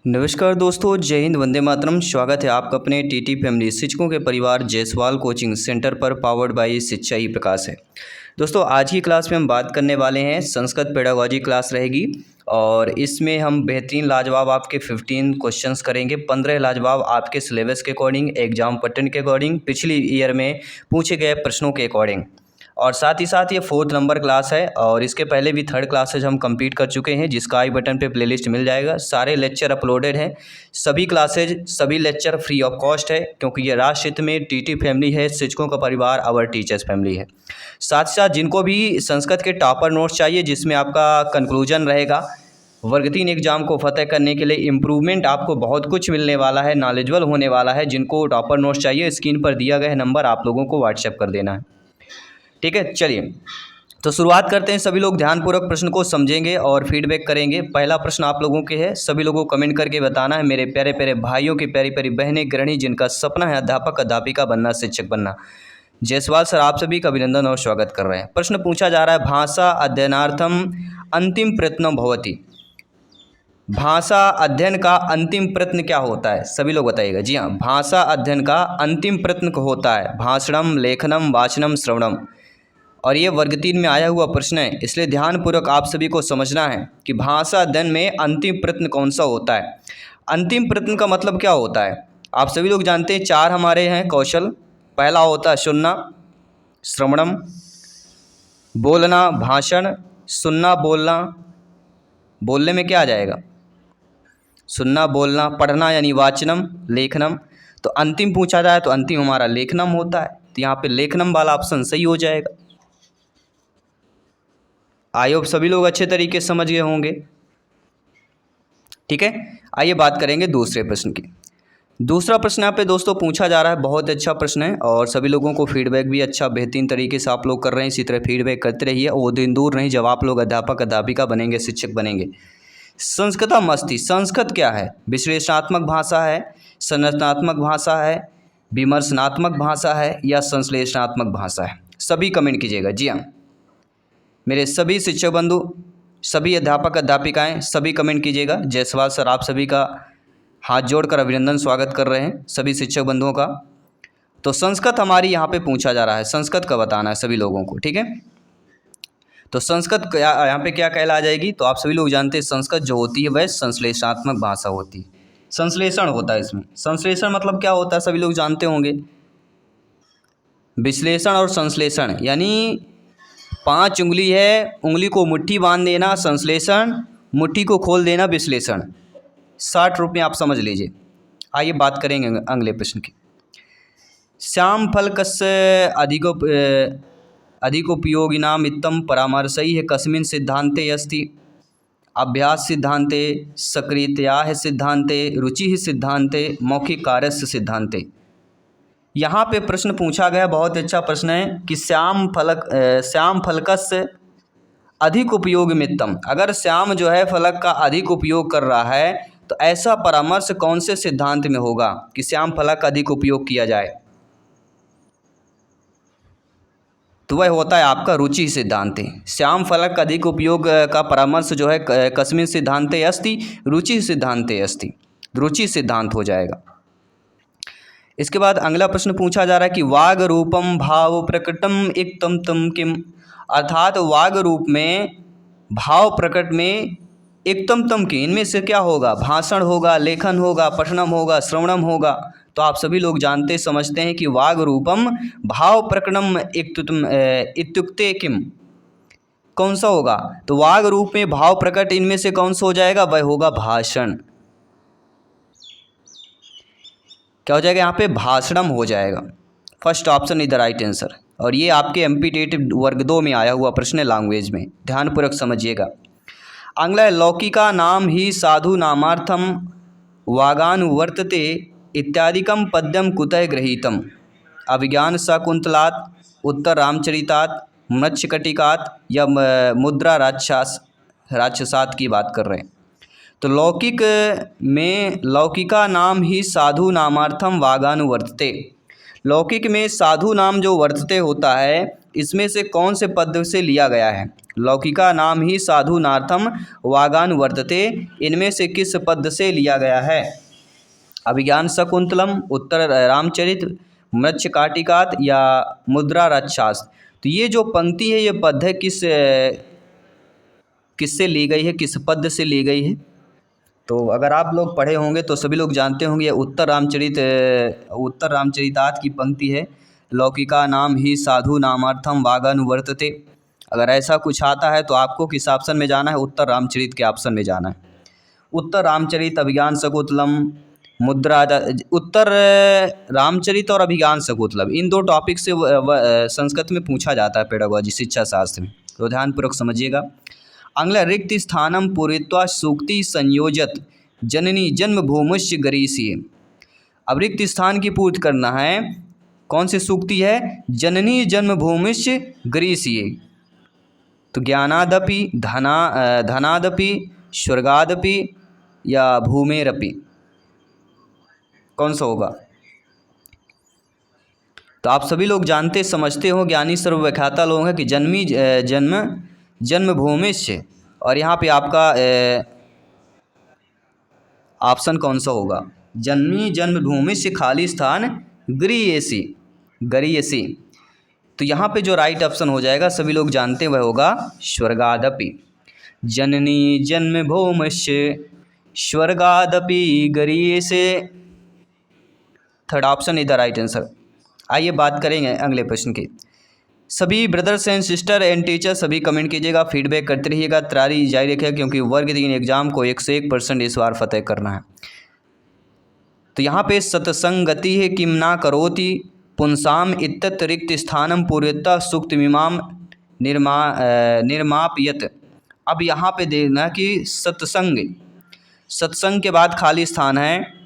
नमस्कार दोस्तों, जय हिंद, वंदे मातरम। स्वागत है आपका अपने टीटी फैमिली शिक्षकों के परिवार जायसवाल कोचिंग सेंटर पर, पावर्ड बाय शिक्षा ही प्रकाश है। दोस्तों, आज की क्लास में हम बात करने वाले हैं, संस्कृत पेडागोजी क्लास रहेगी और इसमें हम बेहतरीन लाजवाब आपके 15 क्वेश्चंस करेंगे। 15 लाजवाब आपके सिलेबस के अकॉर्डिंग, एग्जाम पैटर्न के अकॉर्डिंग, पिछली ईयर में पूछे गए प्रश्नों के अकॉर्डिंग। और साथ ही साथ ये 4th नंबर क्लास है और इसके पहले भी 3rd क्लासेज हम कंप्लीट कर चुके हैं, जिसका आई बटन पे प्लेलिस्ट मिल जाएगा। सारे लेक्चर अपलोडेड हैं, सभी क्लासेज, सभी लेक्चर फ्री ऑफ कॉस्ट है, क्योंकि ये राष्ट्र हित में टीटी फैमिली है, शिक्षकों का परिवार, आवर टीचर्स फैमिली है। साथ ही साथ जिनको भी संस्कृत के टॉपर नोट्स चाहिए, जिसमें आपका कंक्लूजन रहेगा, वर्ग 3 एग्जाम को फतेह करने के लिए इम्प्रूवमेंट, आपको बहुत कुछ मिलने वाला है, नॉलेजबल होने वाला है। जिनको टॉपर नोट्स चाहिए, स्क्रीन पर दिया गया नंबर आप लोगों को व्हाट्सएप कर देना है, ठीक है। चलिए तो शुरुआत करते हैं। सभी लोग ध्यानपूर्वक प्रश्न को समझेंगे और फीडबैक करेंगे। पहला प्रश्न आप लोगों के है, सभी लोगों को कमेंट करके बताना है। मेरे प्यारे प्यारे भाइयों की प्यारी प्यारी बहनें, गृहिणी, जिनका सपना है अध्यापक अध्यापिका बनना, शिक्षक बनना, जायसवाल सर आप सभी का अभिनंदन और स्वागत कर रहे हैं। प्रश्न पूछा जा रहा है, भाषा अध्ययनार्थम अंतिम प्रयत्न भवति। भाषा अध्ययन का अंतिम प्रयत्न क्या होता है? सभी लोग बताइएगा। जी हाँ, भाषा अध्ययन का अंतिम प्रयत्न होता है भाषणम, लेखनम, वाचनम, श्रवणम। और ये वर्ग 3 में आया हुआ प्रश्न है, इसलिए ध्यानपूर्वक आप सभी को समझना है कि भाषा अध्ययन में अंतिम प्रयत्न कौन सा होता है। अंतिम प्रयत्न का मतलब क्या होता है? आप सभी लोग जानते हैं 4 हमारे हैं कौशल। पहला होता है सुनना, श्रवणम, बोलना, भाषण, सुनना, बोलना। बोलने में क्या आ जाएगा? सुनना, बोलना, पढ़ना यानी वाचनम, लेखनम। तो अंतिम पूछा जाए तो अंतिम हमारा लेखनम होता है, तो यहाँ पे लेखनम वाला ऑप्शन सही हो जाएगा। आई होप सभी लोग अच्छे तरीके से समझ गए होंगे, ठीक है। आइए बात करेंगे दूसरे प्रश्न की। दूसरा प्रश्न यहाँ पे दोस्तों पूछा जा रहा है, बहुत अच्छा प्रश्न है और सभी लोगों को फीडबैक भी अच्छा बेहतरीन तरीके से आप लोग कर रहे हैं। इसी तरह फीडबैक करते रहिए, वो दिन दूर नहीं जब आप लोग अध्यापक अध्यापिका बनेंगे, शिक्षक बनेंगे। संस्कृतम अस्ति, संस्कृत क्या है? विश्लेषणात्मक भाषा है, संरचनात्मक भाषा है, विमर्शनात्मक भाषा है या संश्लेषणात्मक भाषा है? सभी कमेंट कीजिएगा। जी हाँ, मेरे सभी शिक्षक बंधु, सभी अध्यापक अध्यापिकाएं, सभी कमेंट कीजिएगा। जायसवाल सर आप सभी का हाथ जोड़कर अभिनंदन स्वागत कर रहे हैं, सभी शिक्षक बंधुओं का। तो संस्कृत हमारी यहाँ पे पूछा जा रहा है, संस्कृत का बताना है सभी लोगों को, ठीक है। तो संस्कृत यहाँ पे क्या कहला जाएगी? तो आप सभी लोग जानते हैं संस्कृत जो होती है वह संश्लेषणात्मक भाषा होती है। संश्लेषण होता है इसमें। संश्लेषण मतलब क्या होता है? सभी लोग जानते होंगे। विश्लेषण और संश्लेषण यानी 5 उंगली है, उंगली को मुट्ठी बांध देना संश्लेषण, मुट्ठी को खोल देना विश्लेषण। 60 रूप में आप समझ लीजिए। आइए बात करेंगे अगले प्रश्न की। श्याम फलकस्य अधिकोपयोगिनाम इत्थम परामर्शई है कस्मिन् सिद्धान्ते अस्ति? अभ्यास सिद्धान्ते, सक्रियतया सिद्धान्ते, रुचि सिद्धान्ते, मौखिक कार्यस्य सिद्धान्ते। यहाँ पे प्रश्न पूछा गया, बहुत अच्छा प्रश्न है कि श्याम फलकस्य अधिक उपयोग मित्तम। अगर श्याम जो है फलक का अधिक उपयोग कर रहा है तो ऐसा परामर्श कौन से सिद्धांत में होगा कि श्याम फलक का अधिक उपयोग किया जाए? तो वह होता है आपका रुचि सिद्धांत। श्याम फलक का अधिक उपयोग का परामर्श जो है कस्मिन् सिद्धान्ते अस्ति, रुचि सिद्धान्ते अस्ति, रुचि सिद्धांत हो जाएगा। इसके बाद अगला प्रश्न पूछा जा रहा है कि वाग रूपम भाव प्रकटम इक्तम तम किम। अर्थात वाग रूप में, भाव प्रकट में, इक्तम तम की, इनमें से क्या होगा? भाषण होगा, लेखन होगा, पठनम होगा, श्रवणम होगा। तो आप सभी लोग जानते समझते हैं कि वाग रूपम भाव प्रकटम इत्युक्ते किम, कौन सा होगा? तो वाग रूप में भाव प्रकट, इनमें से कौन सा हो जाएगा? वह होगा भाषण। क्या हो जाएगा यहाँ पे? भाषणम हो जाएगा। First option is the right answer. और ये आपके एमपीटेटिव वर्ग 2 में आया हुआ प्रश्न है, लैंग्वेज में, ध्यानपूर्वक समझिएगा। अगला है, लौकिका नाम ही साधु नामार्थम वागानुवर्तते इत्यादिकम पद्यम कुतः गृहीतम? अभिज्ञान शाकुंतलात्, उत्तर रामचरितात्, मत्स्यकटिकात् या मुद्रा राक्षसात् की बात कर रहे हैं। तो लौकिक में लौकिका नाम ही साधु नामार्थम वागानुवर्तते। लौकिक में साधु नाम जो वर्तते होता है, इसमें से कौन से पद से लिया गया है? लौकिका नाम ही साधु नार्थम वागान वर्तते, इनमें से किस पद से लिया गया है? अभिज्ञान शकुंतलम, उत्तर रामचरित, मृच्छकाटिकात या मुद्रा रक्षास। तो ये जो पंक्ति है, ये पद है किससे ली गई है, किस पद से ली गई है? तो अगर आप लोग पढ़े होंगे तो सभी लोग जानते होंगे, उत्तर रामचरितात की पंक्ति है, लौकिका नाम ही साधु नामार्थम वागानुवर्तते। अगर ऐसा कुछ आता है तो आपको किस ऑप्शन में जाना है? उत्तर रामचरित के ऑप्शन में जाना है। उत्तर रामचरित, अभिज्ञान शकुंतलम, उत्तर रामचरित और अभिज्ञान शकुंतलम, इन दो टॉपिक से संस्कृत में पूछा जाता है पेडागोजी शिक्षा शास्त्र में, तो ध्यानपूर्वक समझिएगा। अगला, रिक्त स्थानम पूरित्वा सूक्ति संयोजत जननी जन्मभूमिश्च गरीयसी। अब रिक्त स्थान की पूर्ति करना है, कौन सी सूक्ति है? जननी जन्मभूमिश्च गरीयसी। तो ज्ञानादपि, धनादपि, स्वर्गादपि या भूमेरपि, कौन सा होगा? तो आप सभी लोग जानते समझते हो, ज्ञानी सर्वव्याख्याता लोग हैं कि जन्मभूमिश्च, और यहाँ पे आपका ऑप्शन कौन सा होगा? जननी जन्मभूमिश्च खाली स्थान गरीयसी। तो यहाँ पे जो राइट ऑप्शन हो जाएगा, सभी लोग जानते हैं, वह होगा स्वर्गादपि। जननी जन्मभूमिश्च स्वर्गादपि गरीयसे, third option is the right answer. आइए बात करेंगे अगले प्रश्न की। सभी brothers and sister and teacher सभी कमेंट कीजिएगा, फीडबैक करते रहिएगा, तैयारी जारी रखिएगा, क्योंकि वर्ग 3 एग्जाम को 101% इस बार फतेह करना है। तो यहाँ पे सत्संगति है किम ना करोति पुंसाम इत्तत रिक्त स्थानम पूर्यता सुक्तमिमाम निर्मापयत। अब यहाँ पे देखना कि सत्संग के बाद खाली स्थान है,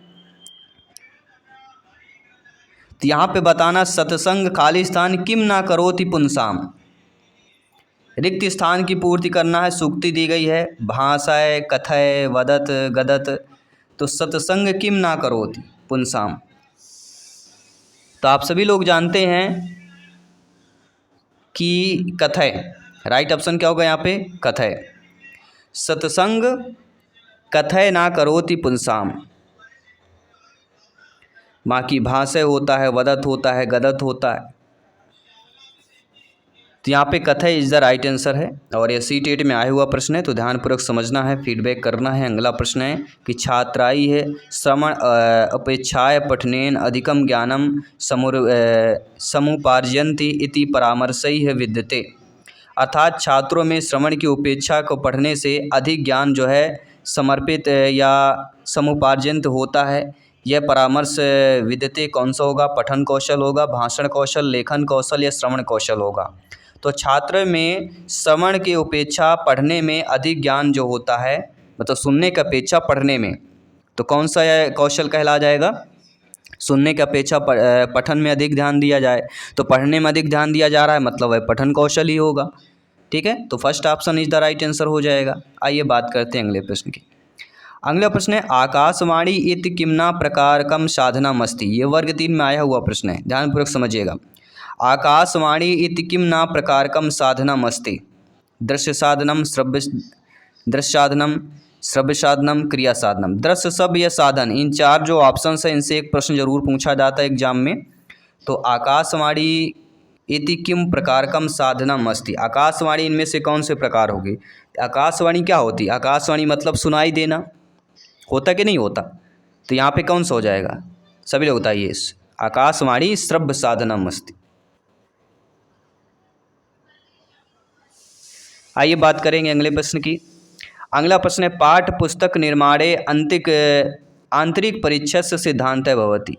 तो यहाँ पे बताना सत्संग खाली स्थान किम ना करोति पुंसाम, रिक्त स्थान की पूर्ति करना है। सूक्ति दी गई है, भाषाय, कथय, वदत, गदत। तो सत्संग किम ना करोति पुंसाम, तो आप सभी लोग जानते हैं कि कथय, राइट ऑप्शन क्या होगा यहाँ पे? कथय। सत्संग कथय ना करोति पुंसाम, बाकी भाषय होता है, वदत होता है, गदत होता है। तो यहाँ पे कथय इज द राइट आंसर है, और ये सीटेट में आया हुआ प्रश्न है, तो ध्यानपूर्वक समझना है, फीडबैक करना है। अगला प्रश्न है कि छात्राई है श्रवण अपेक्षाय पठनेन अधिकम ज्ञानम समुपार्जयन्ति इति परामर्शैः विद्यते। अर्थात छात्रों में श्रवण की उपेक्षा को पढ़ने से अधिक ज्ञान जो है समर्पित या समुपार्जन होता है। यह परामर्श विद्यते कौन सा होगा? पठन कौशल होगा, भाषण कौशल, लेखन कौशल या श्रवण कौशल होगा। तो छात्र में श्रवण की अपेक्षा पढ़ने में अधिक ज्ञान जो होता है, मतलब सुनने की अपेक्षा पढ़ने में, तो कौन सा कौशल कहला जाएगा? सुनने की अपेक्षा पठन में अधिक ध्यान दिया जाए, तो पढ़ने में अधिक ध्यान दिया जा रहा है, मतलब वह पठन कौशल ही होगा। ठीक है, तो first option is the right answer हो जाएगा। आइए बात करते हैं अगले प्रश्न की। अगला प्रश्न है आकाशवाणी इति किम्ना प्रकारकम साधनमस्ति। ये वर्ग 3 में आया हुआ प्रश्न है, ध्यानपूर्वक समझिएगा। आकाशवाणी इति किम्ना प्रकारकम साधनमस्ति। दृश्य साधनम, श्रव्य साधनम, क्रिया साधनम। दृश्य, शब्द या साधन, इन 4 जो ऑप्शन है, इनसे एक प्रश्न जरूर पूछा जाता है एग्जाम में। तो आकाशवाणी इति किम प्रकारकम साधनम अस्ति, आकाशवाणी इनमें से कौन से प्रकार होगी? आकाशवाणी क्या होती है? आकाशवाणी मतलब सुनाई देना, होता कि नहीं होता? तो यहाँ पे कौन सा हो जाएगा? सभी लोग बताइए। आकाशवाणी श्रव्य साधनम अस्ति। आइए बात करेंगे अगले प्रश्न की। अगला प्रश्न है पाठ पुस्तक निर्माणे आंतरिक परिच्छेद सिद्धांत भवति।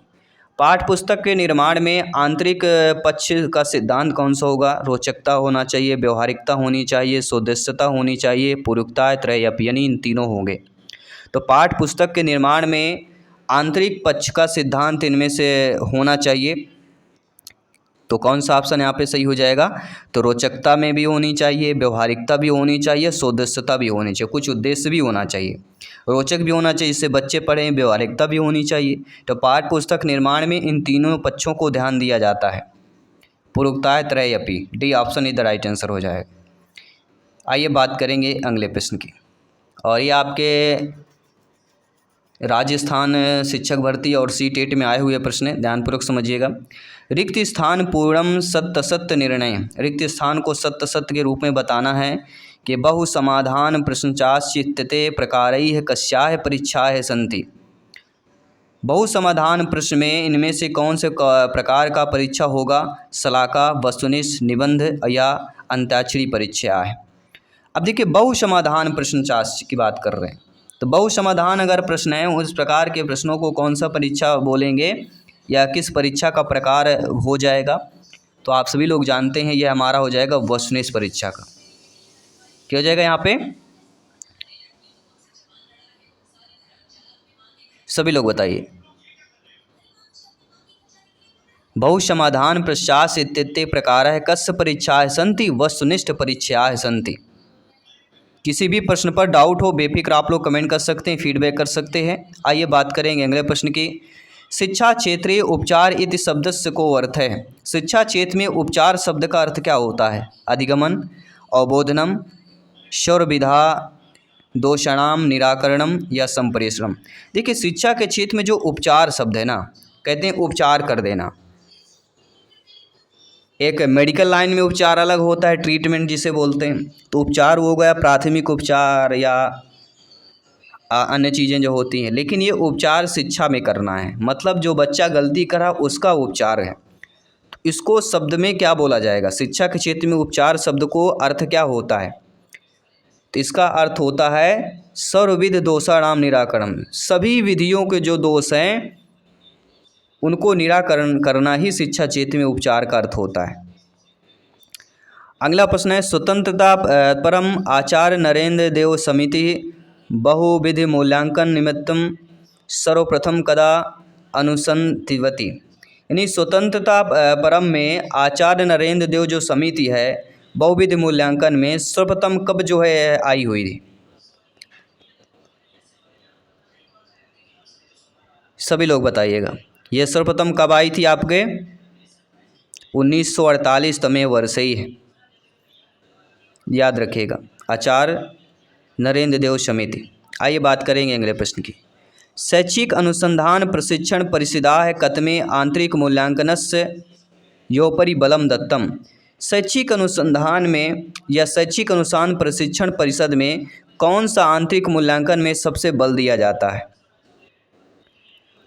पाठ पुस्तक के निर्माण में आंतरिक पक्ष का सिद्धांत कौन सा होगा? रोचकता होना चाहिए, व्यवहारिकता होनी चाहिए, सौदेश्यता होनी चाहिए, पूरकता, त्रयप, यानी इन तीनों होंगे। तो पाठ पुस्तक के निर्माण में आंतरिक पक्ष का सिद्धांत इनमें से होना चाहिए। तो कौन सा ऑप्शन यहाँ पे सही हो जाएगा? तो रोचकता में भी होनी चाहिए, व्यवहारिकता भी होनी चाहिए, सौदेश्यता भी होनी चाहिए, कुछ उद्देश्य भी होना चाहिए। रोचक भी होना चाहिए जिससे बच्चे पढ़ें, व्यवहारिकता भी होनी चाहिए। तो पाठ्य पुस्तक निर्माण में इन तीनों पक्षों को ध्यान दिया जाता है। पूर्वोक्ताय त्रयेऽपि, डी ऑप्शन इधर राइट आंसर हो जाएगा। आइए बात करेंगे अगले प्रश्न की, और ये आपके राजस्थान शिक्षक भर्ती और सी-टेट में आए हुए प्रश्न है, ध्यानपूर्वक समझिएगा। रिक्त स्थान पूर्णम सत्य सत्य निर्णय, रिक्त स्थान को सत्य सत्य के रूप में बताना है कि बहु समाधान प्रश्नचाश्चित्यते प्रकारैः कस्याः परीक्षाः सन्ति। बहु समाधान प्रश्न में इनमें से कौन से प्रकार का परीक्षा होगा? शलाका, वस्तुनिष्ठ, निबंध या अंत्याक्षरी परीक्षा है। अब देखिए बहु समाधान प्रश्नचाश्च की बात कर रहे हैं, तो बहु समाधान अगर प्रश्न है उस प्रकार के प्रश्नों को कौन सा परीक्षा बोलेंगे या किस परीक्षा का प्रकार हो जाएगा? तो आप सभी लोग जानते हैं यह हमारा हो जाएगा वस्तुनिष्ठ परीक्षा का। क्या हो जाएगा यहाँ पे? सभी लोग बताइए। बहु समाधान प्रश्चास इत्यादि प्रकारः कस्य परीक्षाः सन्ति? वस्तुनिष्ठ परीक्षाः सन्ति। किसी भी प्रश्न पर डाउट हो बेफिक्र आप लोग कमेंट कर सकते हैं, फीडबैक कर सकते हैं। आइए बात करेंगे अगले प्रश्न की। शिक्षा क्षेत्रे उपचार इति शब्दस्य को अर्थ है। शिक्षा क्षेत्र में उपचार शब्द का अर्थ क्या होता है? अधिगमन, अवबोधनम, शौरविधा, दोषाणाम निराकरणम या संप्रेषणम। देखिए शिक्षा के क्षेत्र में जो उपचार शब्द है ना, कहते हैं उपचार कर देना। एक मेडिकल लाइन में उपचार अलग होता है, ट्रीटमेंट जिसे बोलते हैं। तो उपचार हो गया प्राथमिक उपचार या अन्य चीज़ें जो होती हैं, लेकिन ये उपचार शिक्षा में करना है, मतलब जो बच्चा गलती करा उसका उपचार है। तो इसको शब्द में क्या बोला जाएगा? शिक्षा के क्षेत्र में उपचार शब्द को अर्थ क्या होता है? तो इसका अर्थ होता है सर्वविध दोषाणाम निराकरण। सभी विधियों के जो दोष हैं उनको निराकरण करना ही शिक्षा क्षेत्र में उपचार का अर्थ होता है। अगला प्रश्न है स्वतंत्रता परम आचार्य नरेंद्र देव समिति बहुविधि मूल्यांकन निमित्तम सर्वप्रथम कदा अनुसंधिवती। यानी स्वतंत्रता परम में आचार्य नरेंद्र देव जो समिति है बहुविधि मूल्यांकन में सर्वप्रथम कब जो है आई हुई थी? सभी लोग बताइएगा, ये सर्वप्रथम कब आई थी आपके? 1948 वर्ष ही है, याद रखिएगा, आचार्य नरेंद्र देव समिति। आइए बात करेंगे अगले प्रश्न की। शैक्षिक अनुसंधान प्रशिक्षण परिषदाः कतमे आंतरिक मूल्यांकनस्य योपरि बलम दत्तम। शैक्षिक अनुसंधान में या शैक्षिक अनुसंधान प्रशिक्षण परिषद में कौन सा आंतरिक मूल्यांकन में सबसे बल दिया जाता है?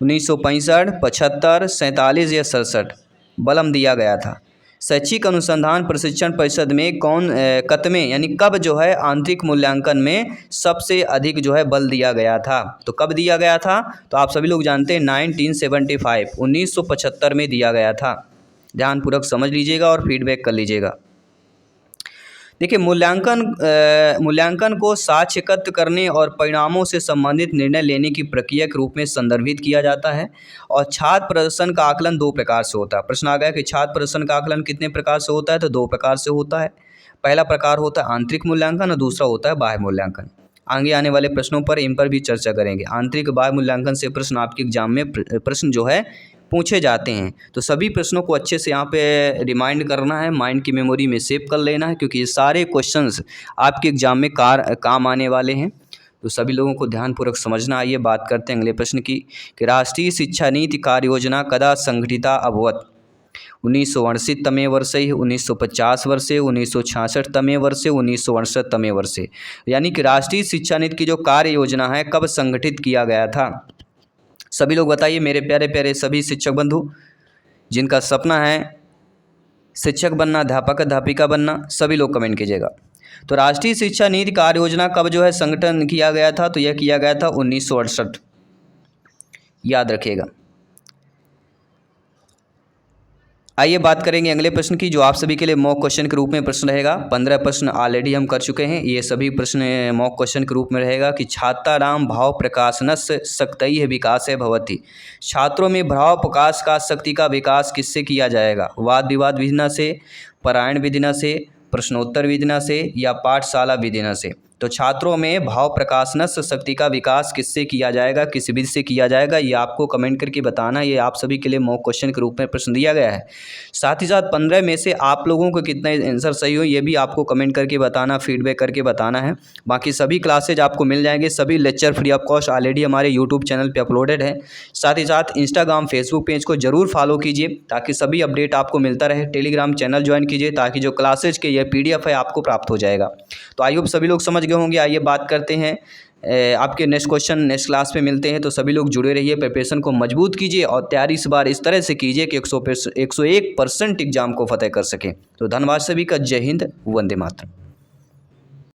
1965, 75, 47 या 67 बलम दिया गया था। शैक्षिक अनुसंधान प्रशिक्षण परिषद में कौन कतमे यानी कब जो है आंतरिक मूल्यांकन में सबसे अधिक जो है बल दिया गया था? तो कब दिया गया था? तो आप सभी लोग जानते हैं 1975 1975 में दिया गया था। ध्यानपूर्वक समझ लीजिएगा और फीडबैक कर लीजिएगा। देखिए मूल्यांकन को साक्ष्य एकत्र करने और परिणामों से संबंधित निर्णय लेने की प्रक्रिया के रूप में संदर्भित किया जाता है। और छात्र प्रदर्शन का आकलन दो प्रकार से होता है। प्रश्न आ गया कि छात्र प्रदर्शन का आकलन कितने प्रकार से होता है? तो दो प्रकार से होता है। पहला प्रकार होता है आंतरिक मूल्यांकन और दूसरा होता है बाह्य मूल्यांकन। आगे आने वाले प्रश्नों पर इन पर भी चर्चा करेंगे। आंतरिक बाह्य मूल्यांकन से प्रश्न आपके एग्जाम में प्रश्न जो है पूछे जाते हैं, तो सभी प्रश्नों को अच्छे से यहाँ पे रिमाइंड करना है, माइंड की मेमोरी में सेव कर लेना है, क्योंकि ये सारे क्वेश्चंस आपके एग्जाम में काम आने वाले हैं। तो सभी लोगों को ध्यानपूर्वक समझना। आइए बात करते हैं अगले प्रश्न की कि राष्ट्रीय शिक्षा नीति कार्य योजना कदा संगठिता अभवत? 1968 तमे वर्षे, 1950 वर्षे, 1966 तमे वर्षे, 1968 तमे वर्षे। यानी कि राष्ट्रीय शिक्षा नीति की जो कार्य योजना है कब संगठित किया गया था? सभी लोग बताइए मेरे प्यारे प्यारे सभी शिक्षक बंधु जिनका सपना है शिक्षक बनना, अध्यापक अध्यापिका बनना, सभी लोग कमेंट कीजिएगा। तो राष्ट्रीय शिक्षा नीति कार्य योजना कब जो है संगठन किया गया था? तो यह किया गया था 1968, याद रखिएगा। आइए बात करेंगे अगले प्रश्न की, जो आप सभी के लिए मॉक क्वेश्चन के रूप में प्रश्न रहेगा। 15 प्रश्न ऑलरेडी हम कर चुके हैं, ये सभी प्रश्न मॉक क्वेश्चन के रूप में रहेगा कि छात्राणाम भाव प्रकाशनस्य शक्तैः विकासः भवति। छात्रों में भाव प्रकाश का शक्ति का विकास किससे किया जाएगा? वाद विवाद विधिना से, पारायण विधिना से, प्रश्नोत्तर विधिना से या पाठशाला विधिना से? तो छात्रों में भाव प्रकाशनस्य शक्ति का विकास किससे किया जाएगा, किस विधि से किया जाएगा, ये आपको कमेंट करके बताना। ये आप सभी के लिए मॉक क्वेश्चन के रूप में प्रश्न दिया गया है। साथ ही साथ 15 में से आप लोगों को कितने आंसर सही हो ये भी आपको कमेंट करके बताना, फीडबैक करके बताना है। बाकी सभी क्लासेज आपको मिल जाएंगे, सभी lecture free of cost already हमारे यूट्यूब चैनल पर अपलोडेड है। साथ ही साथ इंस्टाग्राम फेसबुक पेज को जरूर फॉलो कीजिए ताकि सभी अपडेट आपको मिलता रहे। टेलीग्राम चैनल ज्वाइन कीजिए ताकि जो क्लासेज के ये PDF है आपको प्राप्त हो जाएगा। तो आई होप सभी लोग समझ गए होंगे। आइए बात करते हैं आपके नेक्स्ट क्वेश्चन नेक्स्ट क्लास में मिलते हैं। तो सभी लोग जुड़े रहिए, प्रिपरेशन को मजबूत कीजिए और तैयारी इस बार इस तरह से कीजिए कि 101% एग्जाम को फतेह कर सकें। तो धन्यवाद सभी का। जय हिंद, वंदे मातरम।